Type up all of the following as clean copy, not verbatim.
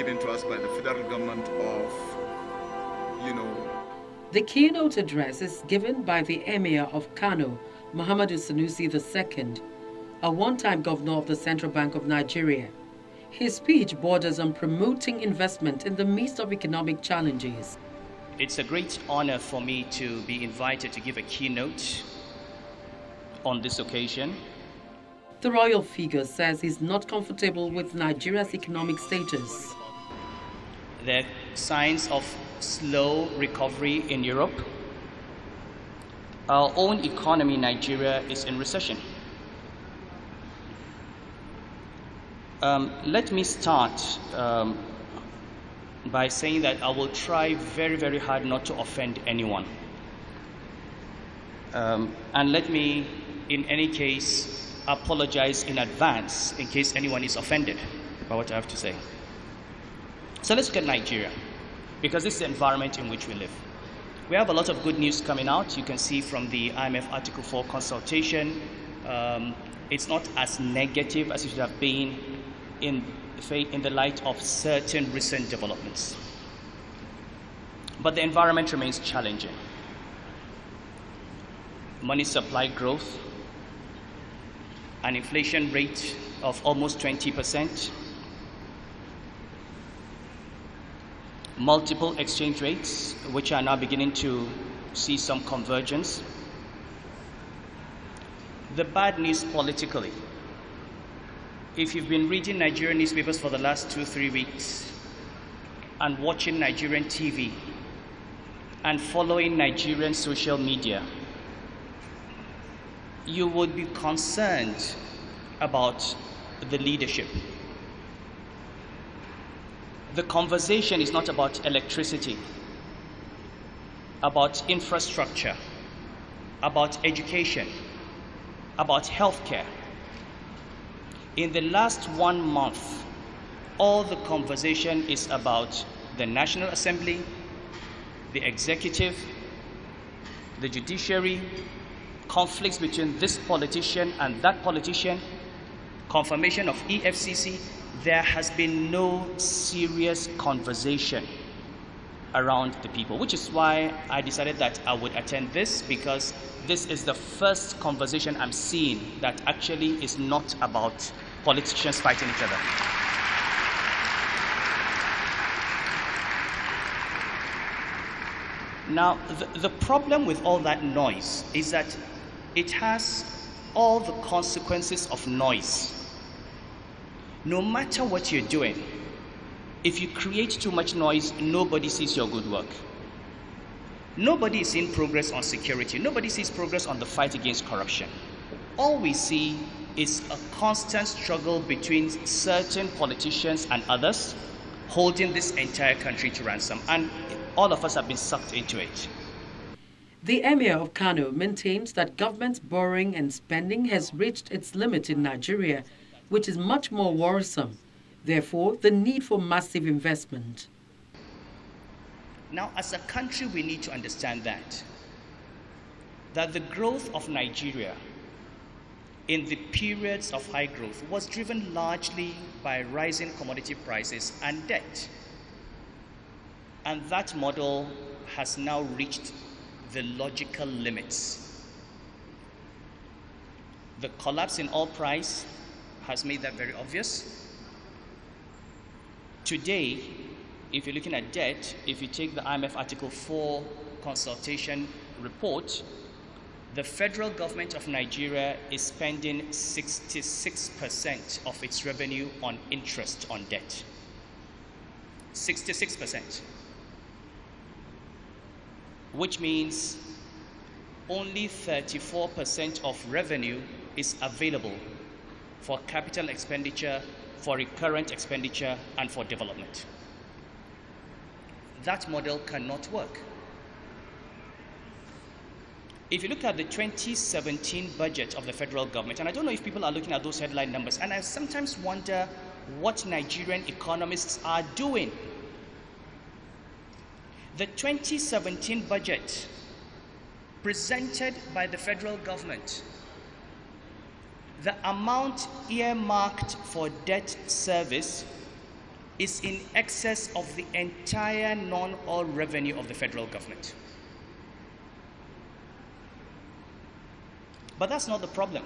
given to us by the federal government of, The keynote address is given by the Emir of Kano, Muhammadu Sanusi II, a one-time governor of the Central Bank of Nigeria. His speech borders on promoting investment in the midst of economic challenges. It's a great honor for me to be invited to give a keynote on this occasion. The royal figure says he's not comfortable with Nigeria's economic status. There are signs of slow recovery in Europe. Our own economy, Nigeria, is in recession. Let me start by saying that I will try very, very hard not to offend anyone. And let me, in any case, apologize in advance in case anyone is offended by what I have to say. So let's look at Nigeria, because this is the environment in which we live. We have a lot of good news coming out. You can see from the IMF Article 4 consultation, it's not as negative as it should have been in the light of certain recent developments. But the environment remains challenging. Money supply growth, an inflation rate of almost 20%, multiple exchange rates, which are now beginning to see some convergence. The bad news politically. If you've been reading Nigerian newspapers for the last 2-3 weeks and watching Nigerian TV and following Nigerian social media, you would be concerned about the leadership. The conversation is not about electricity, about infrastructure, about education, about healthcare. In the last 1 month, all the conversation is about the National Assembly, the executive, the judiciary, conflicts between this politician and that politician, confirmation of EFCC. There has been no serious conversation around the people, which is why I decided that I would attend this, because this is the first conversation I'm seeing that actually is not about politicians fighting each other. Now, the problem with all that noise is that it has all the consequences of noise. No matter what you're doing, if you create too much noise, nobody sees your good work. Nobody is seeing progress on security. Nobody sees progress on the fight against corruption. All we see is a constant struggle between certain politicians and others, holding this entire country to ransom. And all of us have been sucked into it. The Emir of Kano maintains that government borrowing and spending has reached its limit in Nigeria, which is much more worrisome. Therefore, the need for massive investment. Now, as a country, we need to understand that the growth of Nigeria in the periods of high growth was driven largely by rising commodity prices and debt. And that model has now reached the logical limits. The collapse in oil price has made that very obvious. Today, if you're looking at debt, if you take the IMF Article 4 consultation report, the federal government of Nigeria is spending 66% of its revenue on interest on debt. 66%. Which means only 34% of revenue is available for capital expenditure, for recurrent expenditure, and for development. That model cannot work. If you look at the 2017 budget of the federal government, and I don't know if people are looking at those headline numbers, and I sometimes wonder what Nigerian economists are doing. The 2017 budget presented by the federal government, the amount earmarked for debt service is in excess of the entire non-oil revenue of the federal government. But that's not the problem.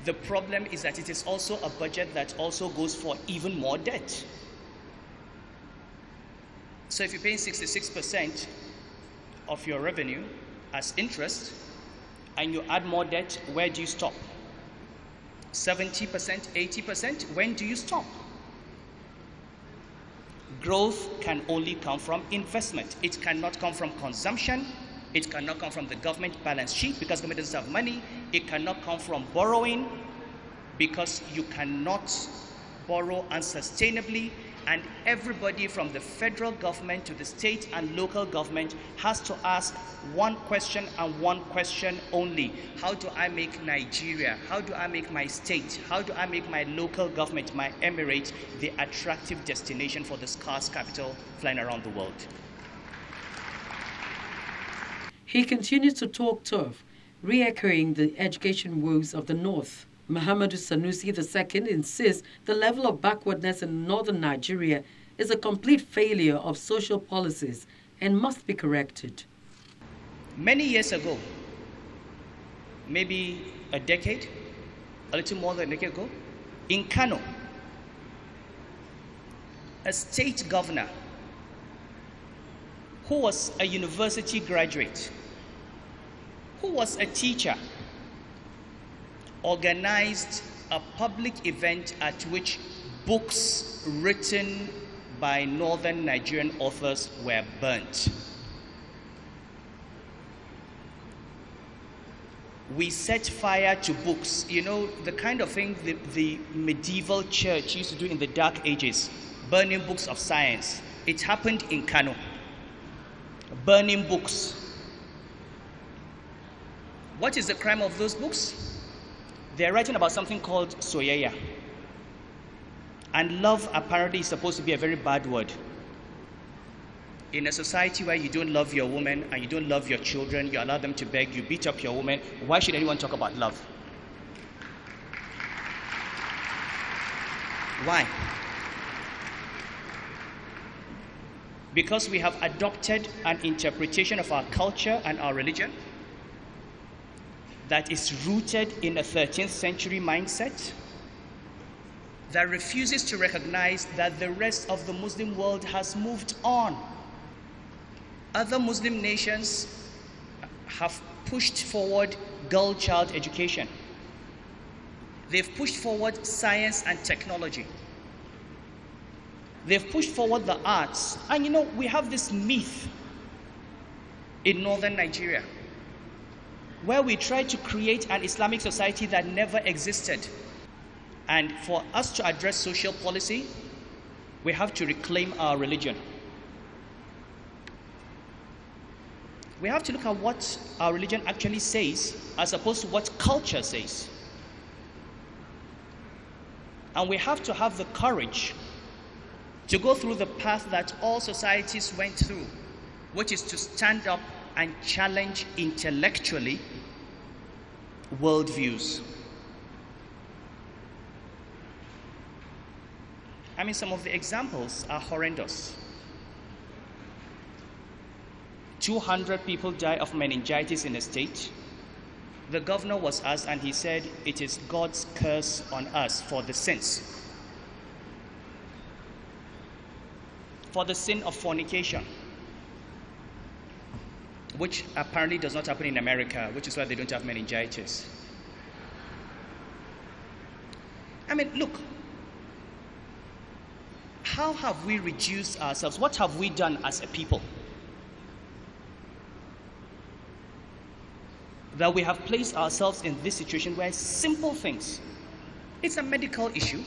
The problem is that it is also a budget that also goes for even more debt. So if you're paying 66% of your revenue as interest and you add more debt, where do you stop? 70%, 80%, when do you stop? Growth can only come from investment. It cannot come from consumption. It cannot come from the government balance sheet because government doesn't have money. It cannot come from borrowing because you cannot borrow unsustainably. And everybody from the federal government to the state and local government has to ask one question and one question only. How do I make Nigeria, how do I make my state, how do I make my local government, my emirate, the attractive destination for the scarce capital flying around the world? He continues to talk tough, re-echoing the education woes of the North. Muhammadu Sanusi II insists the level of backwardness in northern Nigeria is a complete failure of social policies and must be corrected. Many years ago, maybe a decade, a little more than a decade ago, in Kano, a state governor who was a university graduate, who was a teacher, organized a public event at which books written by northern Nigerian authors were burnt. We set fire to books, you know, the kind of thing the medieval church used to do in the Dark Ages, burning books of science. It happened in Kano, burning books. What is the crime of those books? They're writing about something called soyayya. And love apparently is supposed to be a very bad word. In a society where you don't love your woman and you don't love your children, you allow them to beg, you beat up your woman, why should anyone talk about love? Why? Because we have adopted an interpretation of our culture and our religion that is rooted in a 13th century mindset that refuses to recognize that the rest of the Muslim world has moved on. Other Muslim nations have pushed forward girl-child education. They've pushed forward science and technology. They've pushed forward the arts. And you know, we have this myth in northern Nigeria where we try to create an Islamic society that never existed. And for us to address social policy, we have to reclaim our religion. We have to look at what our religion actually says as opposed to what culture says. And we have to have the courage to go through the path that all societies went through, which is to stand up and challenge intellectually worldviews. I mean, some of the examples are horrendous. 200 people die of meningitis in a state. The governor was asked and he said, it is God's curse on us for the sins. For the sin of fornication, which apparently does not happen in America, which is why they don't have meningitis. I mean, look, how have we reduced ourselves? What have we done as a people that we have placed ourselves in this situation where simple things, it's a medical issue.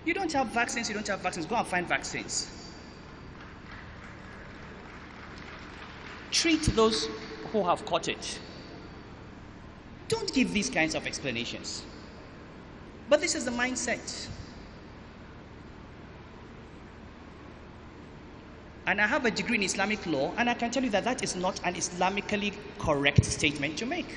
You don't have vaccines, go and find vaccines. Treat those who have caught it. Don't give these kinds of explanations. But this is the mindset. And I have a degree in Islamic law, and I can tell you that that is not an Islamically correct statement to make.